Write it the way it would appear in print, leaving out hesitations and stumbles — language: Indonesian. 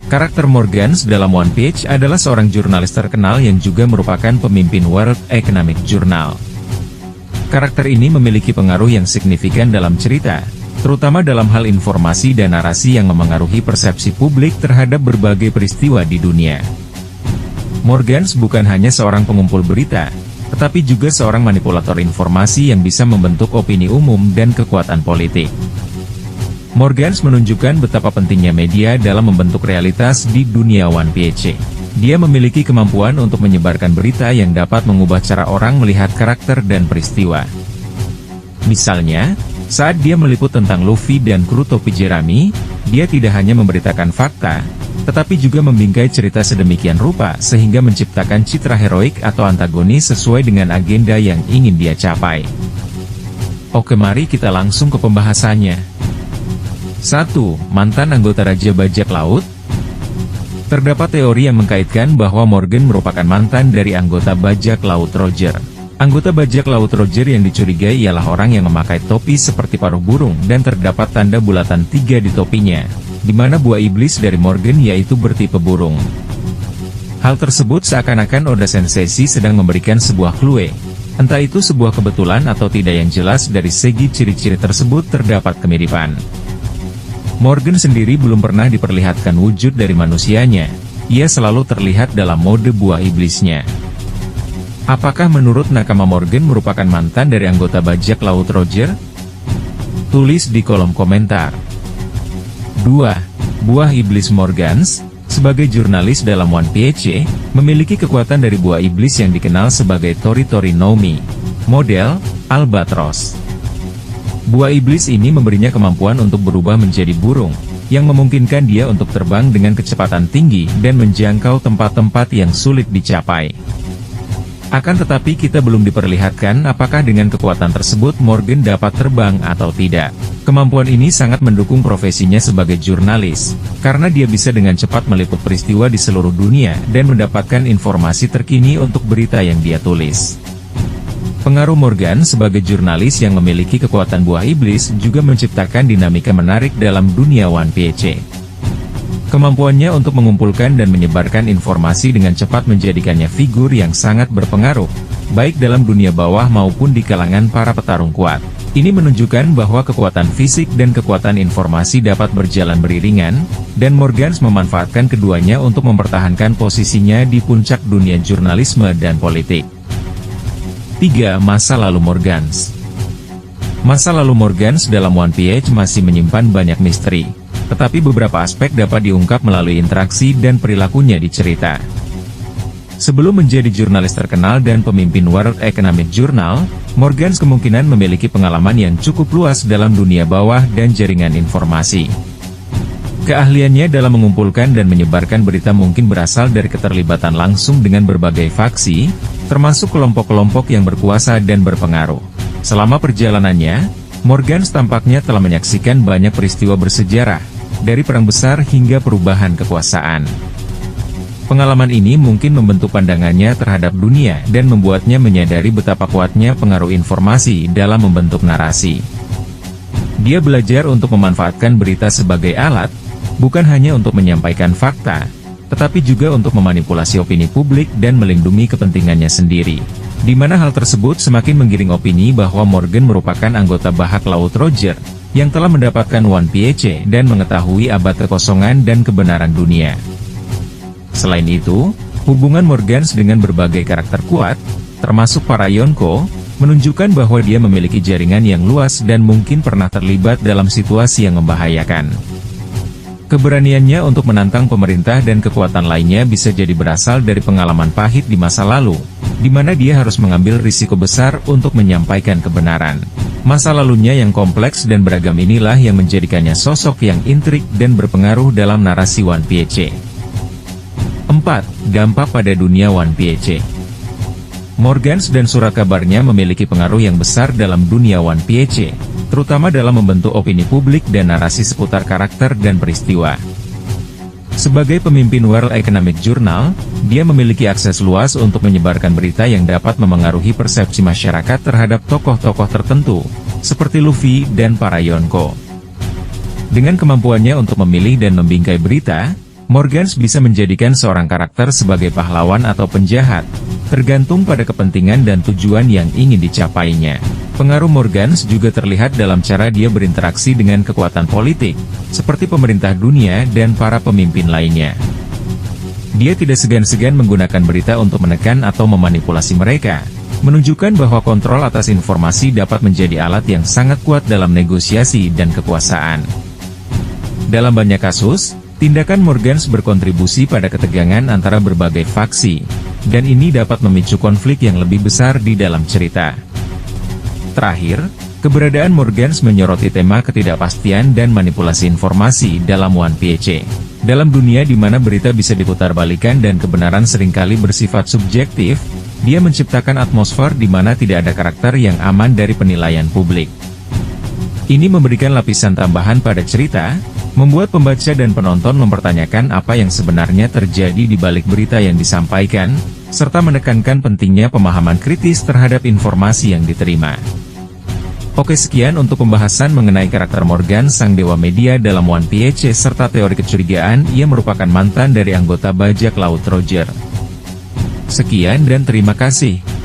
Karakter Morgans dalam One Piece adalah seorang jurnalis terkenal yang juga merupakan pemimpin World Economic Journal. Karakter ini memiliki pengaruh yang signifikan dalam cerita, terutama dalam hal informasi dan narasi yang memengaruhi persepsi publik terhadap berbagai peristiwa di dunia. Morgans bukan hanya seorang pengumpul berita, tetapi juga seorang manipulator informasi yang bisa membentuk opini umum dan kekuatan politik. Morgans menunjukkan betapa pentingnya media dalam membentuk realitas di dunia One Piece. Dia memiliki kemampuan untuk menyebarkan berita yang dapat mengubah cara orang melihat karakter dan peristiwa. Misalnya, saat dia meliput tentang Luffy dan kru topi jerami, dia tidak hanya memberitakan fakta, tetapi juga membingkai cerita sedemikian rupa sehingga menciptakan citra heroik atau antagonis sesuai dengan agenda yang ingin dia capai. Oke, mari kita langsung ke pembahasannya. 1. Mantan anggota Raja Bajak Laut. Terdapat teori yang mengkaitkan bahwa Morgan merupakan mantan dari anggota Bajak Laut Roger. Anggota Bajak Laut Roger yang dicurigai ialah orang yang memakai topi seperti paruh burung dan terdapat tanda bulatan 3 di topinya, di mana buah iblis dari Morgan yaitu bertipe burung. Hal tersebut seakan-akan Oda Sensei sedang memberikan sebuah clue. Entah itu sebuah kebetulan atau tidak, yang jelas dari segi ciri-ciri tersebut terdapat kemiripan. Morgan sendiri belum pernah diperlihatkan wujud dari manusianya, ia selalu terlihat dalam mode buah iblisnya. Apakah menurut nakama Morgan merupakan mantan dari anggota Bajak Laut Roger? Tulis di kolom komentar. 2. Buah iblis Morgans. Sebagai jurnalis dalam One Piece, memiliki kekuatan dari buah iblis yang dikenal sebagai Tori Tori no Mi. Model, Albatros. Buah iblis ini memberinya kemampuan untuk berubah menjadi burung, yang memungkinkan dia untuk terbang dengan kecepatan tinggi dan menjangkau tempat-tempat yang sulit dicapai. Akan tetapi kita belum diperlihatkan apakah dengan kekuatan tersebut Morgan dapat terbang atau tidak. Kemampuan ini sangat mendukung profesinya sebagai jurnalis, karena dia bisa dengan cepat meliput peristiwa di seluruh dunia dan mendapatkan informasi terkini untuk berita yang dia tulis. Pengaruh Morgan sebagai jurnalis yang memiliki kekuatan buah iblis juga menciptakan dinamika menarik dalam dunia One Piece. Kemampuannya untuk mengumpulkan dan menyebarkan informasi dengan cepat menjadikannya figur yang sangat berpengaruh, baik dalam dunia bawah maupun di kalangan para petarung kuat. Ini menunjukkan bahwa kekuatan fisik dan kekuatan informasi dapat berjalan beriringan, dan Morgans memanfaatkan keduanya untuk mempertahankan posisinya di puncak dunia jurnalisme dan politik. 3. Masa lalu Morgans. Masa lalu Morgans dalam One Piece masih menyimpan banyak misteri, tetapi beberapa aspek dapat diungkap melalui interaksi dan perilakunya di cerita. Sebelum menjadi jurnalis terkenal dan pemimpin World Economic Journal, Morgans kemungkinan memiliki pengalaman yang cukup luas dalam dunia bawah dan jaringan informasi. Keahliannya dalam mengumpulkan dan menyebarkan berita mungkin berasal dari keterlibatan langsung dengan berbagai faksi, termasuk kelompok-kelompok yang berkuasa dan berpengaruh. Selama perjalanannya, Morgans tampaknya telah menyaksikan banyak peristiwa bersejarah, dari perang besar hingga perubahan kekuasaan. Pengalaman ini mungkin membentuk pandangannya terhadap dunia dan membuatnya menyadari betapa kuatnya pengaruh informasi dalam membentuk narasi. Dia belajar untuk memanfaatkan berita sebagai alat, bukan hanya untuk menyampaikan fakta, tetapi juga untuk memanipulasi opini publik dan melindungi kepentingannya sendiri. Di mana hal tersebut semakin menggiring opini bahwa Morgan merupakan anggota Bajak Laut Roger, yang telah mendapatkan One Piece dan mengetahui abad kekosongan dan kebenaran dunia. Selain itu, hubungan Morgans dengan berbagai karakter kuat, termasuk para Yonko, menunjukkan bahwa dia memiliki jaringan yang luas dan mungkin pernah terlibat dalam situasi yang membahayakan. Keberaniannya untuk menantang pemerintah dan kekuatan lainnya bisa jadi berasal dari pengalaman pahit di masa lalu, di mana dia harus mengambil risiko besar untuk menyampaikan kebenaran. Masa lalunya yang kompleks dan beragam inilah yang menjadikannya sosok yang intrik dan berpengaruh dalam narasi One Piece. 4. Dampak pada dunia One Piece. Morgans dan surat kabarnya memiliki pengaruh yang besar dalam dunia One Piece, terutama dalam membentuk opini publik dan narasi seputar karakter dan peristiwa. Sebagai pemimpin World Economic Journal, dia memiliki akses luas untuk menyebarkan berita yang dapat memengaruhi persepsi masyarakat terhadap tokoh-tokoh tertentu, seperti Luffy dan para Yonko. Dengan kemampuannya untuk memilih dan membingkai berita, Morgans bisa menjadikan seorang karakter sebagai pahlawan atau penjahat, tergantung pada kepentingan dan tujuan yang ingin dicapainya. Pengaruh Morgans juga terlihat dalam cara dia berinteraksi dengan kekuatan politik, seperti pemerintah dunia dan para pemimpin lainnya. Dia tidak segan-segan menggunakan berita untuk menekan atau memanipulasi mereka, menunjukkan bahwa kontrol atas informasi dapat menjadi alat yang sangat kuat dalam negosiasi dan kekuasaan. Dalam banyak kasus, tindakan Morgans berkontribusi pada ketegangan antara berbagai faksi, dan ini dapat memicu konflik yang lebih besar di dalam cerita. Terakhir, keberadaan Morgans menyoroti tema ketidakpastian dan manipulasi informasi dalam One Piece. Dalam dunia di mana berita bisa diputarbalikkan dan kebenaran seringkali bersifat subjektif, dia menciptakan atmosfer di mana tidak ada karakter yang aman dari penilaian publik. Ini memberikan lapisan tambahan pada cerita, membuat pembaca dan penonton mempertanyakan apa yang sebenarnya terjadi di balik berita yang disampaikan, serta menekankan pentingnya pemahaman kritis terhadap informasi yang diterima. Oke, sekian untuk pembahasan mengenai karakter Morgan sang dewa media dalam One Piece serta teori kecurigaan ia merupakan mantan dari anggota bajak laut Roger. Sekian dan terima kasih.